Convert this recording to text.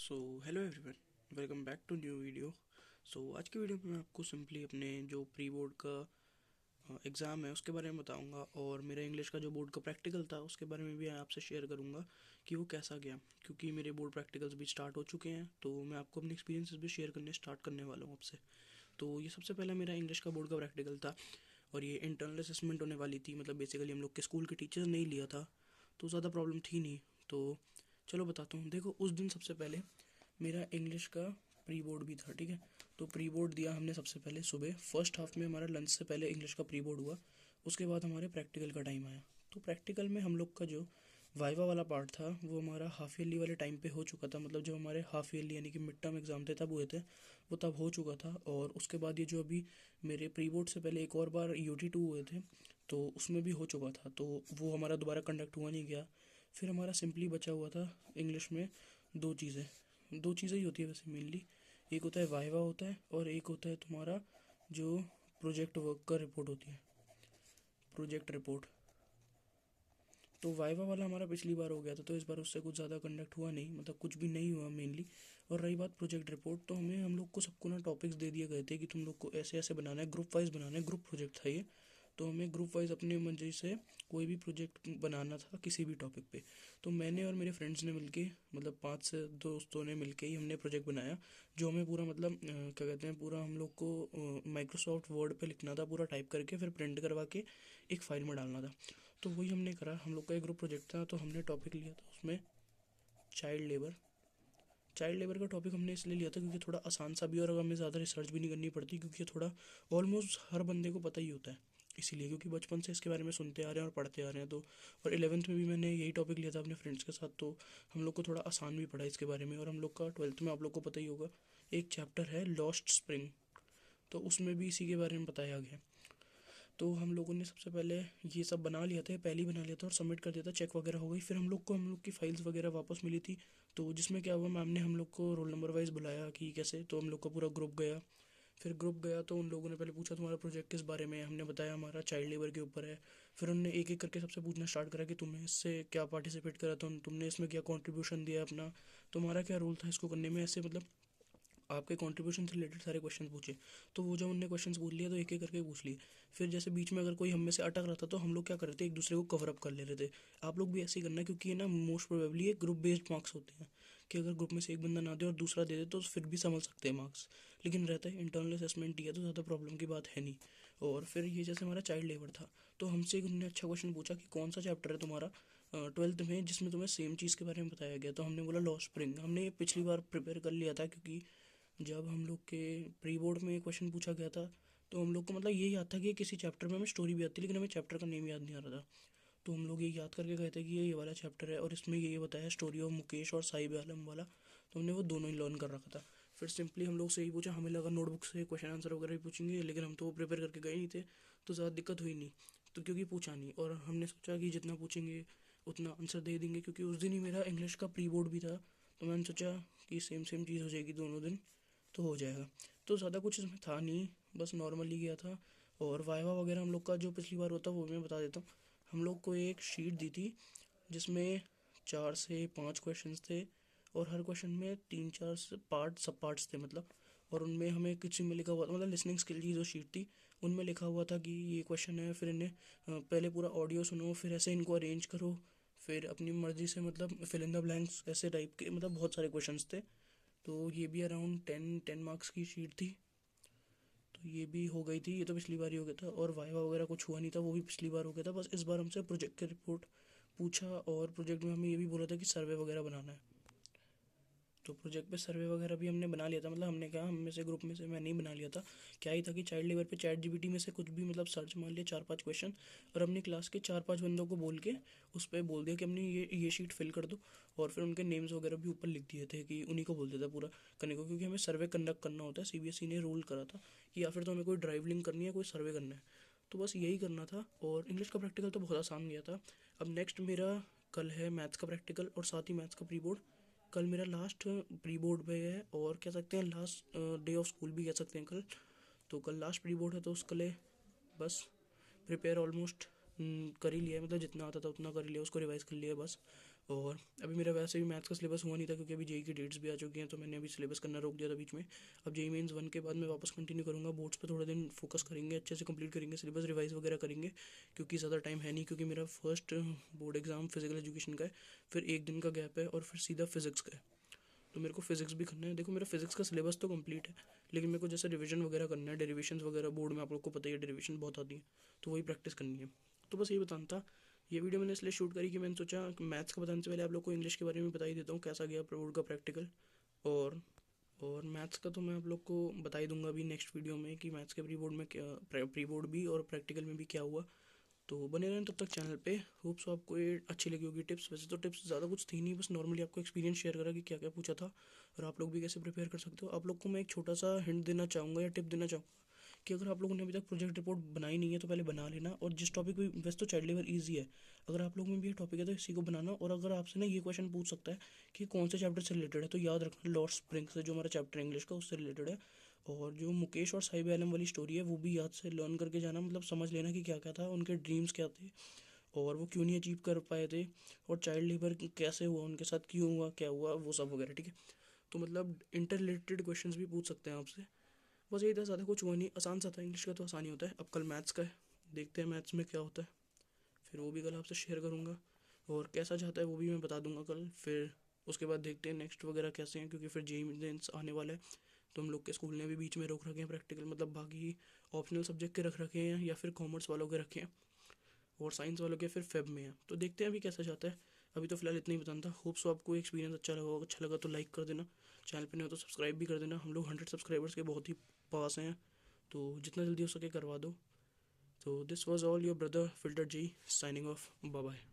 So hello everyone, welcome back to new video. आज की video में मैं आपको सिंपली अपने जो प्री बोर्ड का एग्ज़ाम है उसके बारे में बताऊंगा, और मेरा इंग्लिश का जो बोर्ड का प्रैक्टिकल था उसके बारे में भी आपसे शेयर करूंगा कि वो कैसा गया। क्योंकि मेरे बोर्ड प्रैक्टिकल्स भी स्टार्ट हो चुके हैं, तो मैं आपको अपने एक्सपीरियंसेस भी शेयर करने स्टार्ट करने वाला हूँ आपसे। तो ये सबसे पहला मेरा इंग्लिश का बोर्ड का प्रैक्टिकल था, और ये इंटरनल असेसमेंट होने वाली थी। मतलब बेसिकली हम लोग के स्कूल के टीचर्स ने ही लिया था, तो ज़्यादा प्रॉब्लम थी नहीं। तो चलो बताता हूँ। देखो, उस दिन सबसे पहले मेरा इंग्लिश का प्री बोर्ड भी था, ठीक है। तो प्री बोर्ड दिया हमने सबसे पहले सुबह, फर्स्ट हाफ में हमारा लंच से पहले इंग्लिश का प्री बोर्ड हुआ। उसके बाद हमारे प्रैक्टिकल का टाइम आया। तो प्रैक्टिकल में हम लोग का जो वाइवा वाला पार्ट था वो हमारा हाफ ईयरली वाले टाइम पे हो चुका था। मतलब जो हमारे हाफ ईयरली यानी कि मिड टर्म एग्जाम थे तब हुए थे, वो तब हो चुका था। और उसके बाद ये जो अभी मेरे प्री बोर्ड से पहले एक और बार UT2 हुए थे, तो उसमें भी हो चुका था। तो वो हमारा दोबारा कंडक्ट हुआ नहीं गया। फिर हमारा सिंपली बचा हुआ था इंग्लिश में दो चीज़ें। दो चीज़ें ही होती है वैसे मेनली। एक होता है वाइवा होता है, और एक होता है तुम्हारा जो प्रोजेक्ट वर्क का रिपोर्ट होती है, प्रोजेक्ट रिपोर्ट। तो वाइवा वाला हमारा पिछली बार हो गया था, तो इस बार उससे कुछ ज़्यादा कंडक्ट हुआ नहीं, मतलब कुछ भी नहीं हुआ मेनली। और रही बात प्रोजेक्ट रिपोर्ट, तो हम लोग को सबको ना टॉपिक्स दे दिए गए थे कि तुम लोग को ऐसे ऐसे बनाना है, ग्रुप वाइज बनाना है। ग्रुप प्रोजेक्ट था ये। तो हमें ग्रुप वाइज अपने मर्जी से कोई भी प्रोजेक्ट बनाना था किसी भी टॉपिक पे। तो मैंने और मेरे फ्रेंड्स ने मिलके, मतलब 5 से दोस्तों ने मिलके ही हमने प्रोजेक्ट बनाया। जो हमें पूरा मतलब क्या कहते हैं, पूरा हम लोग को माइक्रोसॉफ्ट वर्ड पे लिखना था, पूरा टाइप करके फिर प्रिंट करवा के एक फाइल में डालना था। तो वही हमने करा। हम लोग का एक ग्रुप प्रोजेक्ट था, तो हमने टॉपिक लिया था उसमें चाइल्ड लेबर। चाइल्ड लेबर का टॉपिक हमने इसलिए लिया था क्योंकि थोड़ा आसान सा भी, और हमें ज़्यादा रिसर्च भी नहीं करनी पड़ती, क्योंकि ये थोड़ा ऑलमोस्ट हर बंदे को पता ही होता है। इसीलिए क्योंकि बचपन से इसके बारे में सुनते आ रहे हैं और पढ़ते आ रहे हैं। तो और 11th में भी मैंने यही टॉपिक लिया था अपने फ्रेंड्स के साथ, तो हम लोग को थोड़ा आसान भी पड़ा इसके बारे में। और हम लोग का 12th में आप लोग को पता ही होगा, एक चैप्टर है लॉस्ट स्प्रिंग, तो उसमें भी इसी के बारे में बताया गया। तो हम लोगों ने सबसे पहले ये सब बना लिया था, पहले ही बना लिया था और सबमिट कर दिया था, चेक वगैरह हो गई। फिर हम लोग की फाइल्स वगैरह वापस मिली थी। तो जिसमें क्या हुआ, मैम ने हम लोग को रोल नंबर वाइज बुलाया कि कैसे। तो हम लोग का पूरा ग्रुप गया। फिर ग्रुप गया तो उन लोगों ने पहले पूछा तुम्हारा प्रोजेक्ट किस बारे में है। हमने बताया हमारा चाइल्ड लेबर के ऊपर है। फिर उन्होंने एक एक करके सबसे पूछना स्टार्ट करा कि तुमने इससे क्या पार्टिसिपेट करा था, तुमने इसमें क्या कंट्रीब्यूशन दिया अपना, तुम्हारा क्या रोल था इसको करने में, ऐसे मतलब आपके कंट्रीब्यूशन से रिलेटेड सारे क्वेश्चन पूछे। तो वो जब उनने क्वेश्चन पूछ लिए तो एक एक करके पूछ लिए। फिर जैसे बीच में अगर कोई हम में से अटक रहा था तो हम लोग क्या कर रहे थे, एक दूसरे को कवर अप कर ले रहे थे। आप लोग भी ऐसे ही करना, क्योंकि ये ना मोस्ट प्रोबेबली ये ग्रुप बेस्ड मार्क्स होते हैं, कि अगर ग्रुप में से एक बंदा ना दे और दूसरा दे दे तो फिर भी संभल सकते हैं मार्क्स। लेकिन रहता है इंटरनल असेसमेंट ही है, तो ज़्यादा प्रॉब्लम की बात है नहीं। और फिर ये जैसे हमारा चाइल्ड लेबर था, तो हमसे उन्होंने अच्छा क्वेश्चन पूछा कि कौन सा चैप्टर है तुम्हारा 12th में जिसमें तुम्हें सेम चीज़ के बारे में बताया गया। तो हमने बोला लॉ स्प्रिंग। हमने ये पिछली बार प्रिपेयर कर लिया था, क्योंकि जब हम लोग के प्री बोर्ड में क्वेश्चन पूछा गया था तो हम लोग को मतलब ये याद था कि किसी चैप्टर में हमें स्टोरी भी आती, लेकिन हमें चैप्टर का नेम याद नहीं आ रहा था। तो हम लोग ये याद करके गए थे कि ये वाला चैप्टर है और इसमें ये बताया स्टोरी ऑफ मुकेश और साहिब आलम वाला। तो हमने वो दोनों ही लर्न कर रखा था। फिर सिंपली हम लोग से ही पूछा, हमें लगा नोटबुक से क्वेश्चन आंसर वगैरह भी पूछेंगे, लेकिन हम तो वो प्रिपेयर करके गए नहीं थे, तो ज़्यादा दिक्कत हुई नहीं। तो क्योंकि पूछा नहीं, और हमने सोचा कि जितना पूछेंगे उतना आंसर दे देंगे, क्योंकि उस दिन ही मेरा इंग्लिश का प्री बोर्ड भी था। तो मैंने सोचा कि सेम सेम चीज़ हो जाएगी दोनों दिन, तो हो जाएगा। तो ज़्यादा कुछ इसमें था नहीं, बस नॉर्मली गया था। और वाइवा वगैरह हम लोग का जो पिछली बार होता वो मैं बता देता हूँ। हम लोग को एक शीट दी थी जिसमें 4 से 5 क्वेश्चंस थे, और हर क्वेश्चन में 3 4 सब पार्ट्स थे मतलब। और उनमें हमें किसी में लिखा हुआ था, मतलब लिसनिंग स्किल की जो शीट थी उनमें लिखा हुआ था कि ये क्वेश्चन है, फिर इन्हें पहले पूरा ऑडियो सुनो, फिर ऐसे इनको अरेंज करो, फिर अपनी मर्ज़ी से मतलब फिल इन द ब्लैंक्स, ऐसे टाइप के मतलब बहुत सारे क्वेश्चंस थे। तो ये भी अराउंड 10 मार्क्स की शीट थी। तो ये भी हो गई थी, ये तो पिछली बार ही हो गया था। और वाइवा वगैरह कुछ हुआ नहीं था, वो भी पिछली बार हो गया था। बस इस बार हमसे प्रोजेक्ट की रिपोर्ट पूछा, और प्रोजेक्ट में हमें ये भी बोला था कि सर्वे वगैरह बनाना है। तो प्रोजेक्ट पे सर्वे वगैरह भी हमने बना लिया था। मतलब हमने कहा, हम में से ग्रुप में से मैंने ही बना लिया था। क्या ही था कि चाइल्ड लेबर पे ChatGPT में से कुछ भी मतलब सर्च मार लिया 4 5 क्वेश्चन, और अपनी क्लास के 4 5 बंदों को बोल के उस पर बोल दिया कि अपनी ये शीट फिल कर दो। और फिर उनके नेम्स वगैरह भी ऊपर लिख दिए थे कि उन्हीं को बोल देता पूरा करने को, क्योंकि हमें सर्वे कंडक्ट करना होता है। CBSE ने रूल करा था कि या फिर तो हमें कोई ड्राइव लिंक करनी है, कोई सर्वे करना है। तो बस यही करना था। और इंग्लिश का प्रैक्टिकल तो बहुत आसान गया था। अब नेक्स्ट मेरा कल है मैथ्स का प्रैक्टिकल, और साथ ही मैथ्स का प्री बोर्ड। कल मेरा लास्ट प्री बोर्ड पे है, और कह सकते हैं लास्ट डे ऑफ स्कूल भी कह सकते हैं कल। तो कल लास्ट प्री बोर्ड है, तो उसके लिए बस प्रिपेयर ऑलमोस्ट कर ही लिया है। मतलब जितना आता था उतना कर ही लिया, उसको रिवाइज कर लिया बस। और अभी मेरा वैसे भी मैथ्स का सिलेबस हुआ नहीं था क्योंकि अभी जेई की डेट्स भी आ चुकी हैं, तो मैंने अभी सिलेबस करना रोक दिया था बीच में। अब जेई मेंस 1 के बाद मैं वापस कंटिन्यू करूँगा। बोर्ड्स पे थोड़ा दिन फोकस करेंगे, अच्छे से कंप्लीट करेंगे, सिलेबस रिवाइज वगैरह करेंगे, क्योंकि ज़्यादा टाइम है नहीं, क्योंकि मेरा first board exam physical education का है, फिर 1 दिन का गैप है, और फिर सीधा फिजिक्स का है। तो मेरे को फिजिक्स भी करना है। देखो मेरा फिजिक्स का सिलेबस तो कंप्लीट है, लेकिन मेरे को जैसे रिवीजन वगैरह करना है, डेरिवेशंस वगैरह बोर्ड में आप लोग को पता ही है डेरिवेशन बहुत आती है, तो वही प्रैक्टिस करनी है। तो बस ये बताना था। ये वीडियो मैंने इसलिए शूट करी कि मैंने सोचा मैथ्स का बताने से पहले आप लोग को इंग्लिश के बारे में बता ही देता हूँ कैसा गया बोर्ड का प्रैक्टिकल। और और मैथ्स का तो मैं आप लोग को बता ही दूंगा अभी नेक्स्ट वीडियो में कि मैथ्स के प्री बोर्ड में क्या, प्री बोर्ड भी और प्रैक्टिकल में भी क्या हुआ। तो बने रहें तब तक चैनल पे। होप सो आपको ये अच्छी लगी होगी टिप्स। वैसे तो टिप्स ज़्यादा कुछ थी नहीं, बस नॉर्मली आपको एक्सपीरियंस शेयर करा कि क्या क्या पूछा था, और आप लोग भी कैसे प्रिपेयर कर सकते हो। आप लोग को मैं एक छोटा सा हिंट देना चाहूँगा या टिप देना चाहूँगा कि अगर आप लोगों ने अभी तक प्रोजेक्ट रिपोर्ट बनाई नहीं है तो पहले बना लेना। और जिस टॉपिक भी, वैसे तो चाइल्ड लेबर ईजी है, अगर आप लोगों में भी ये टॉपिक है तो इसी को बनाना। और अगर आपसे ना ये क्वेश्चन पूछ सकता है कि कौन से चैप्टर से रिलेटेड है, तो याद रखना लॉर्ड स्प्रिंग से, जो हमारा चैप्टर है इंग्लिश का, उससे रिलेटेड है। और जो मुकेश और साहिब आलम वाली स्टोरी है वो भी याद से लर्न करके जाना, मतलब समझ लेना कि क्या क्या था, उनके ड्रीम्स क्या थे और वो क्यों नहीं अचीव कर पाए थे, और चाइल्ड लेबर कैसे हुआ उनके साथ, क्यों हुआ, क्या हुआ, वो सब वगैरह, ठीक है। तो मतलब इंटर रिलेटेड क्वेश्चंस भी पूछ सकते हैं आपसे। बस यही था, ज़्यादा कुछ हुआ नहीं, आसान सा था। इंग्लिश का तो आसान ही होता है। अब कल मैथ्स का है, देखते हैं मैथ्स में क्या होता है, फिर वो भी कल आपसे शेयर करूँगा। और कैसा चाहता है वो भी मैं बता दूंगा कल। फिर उसके बाद देखते हैं नेक्स्ट वगैरह कैसे हैं, क्योंकि फिर जेई मेंस आने वाला है। तो हम लोग के स्कूल ने भी बीच में रोक रखे हैं प्रैक्टिकल, मतलब बाकी ऑप्शनल सब्जेक्ट के रख रखे हैं या फिर कॉमर्स वालों के रखे हैं, और साइंस वालों के फिर फेब में है। तो देखते हैं अभी कैसा जाता है। अभी तो फिलहाल इतना ही बताना था। होप सो आपको एक्सपीरियंस अच्छा लगा होगा। अच्छा लगा तो लाइक कर देना, चैनल पे नहीं हो तो सब्सक्राइब भी कर देना। हम लोग 100 सब्सक्राइबर्स के बहुत ही पास हैं, तो जितना जल्दी हो सके करवा दो। तो this was all your brother filter ji, signing off, bye bye.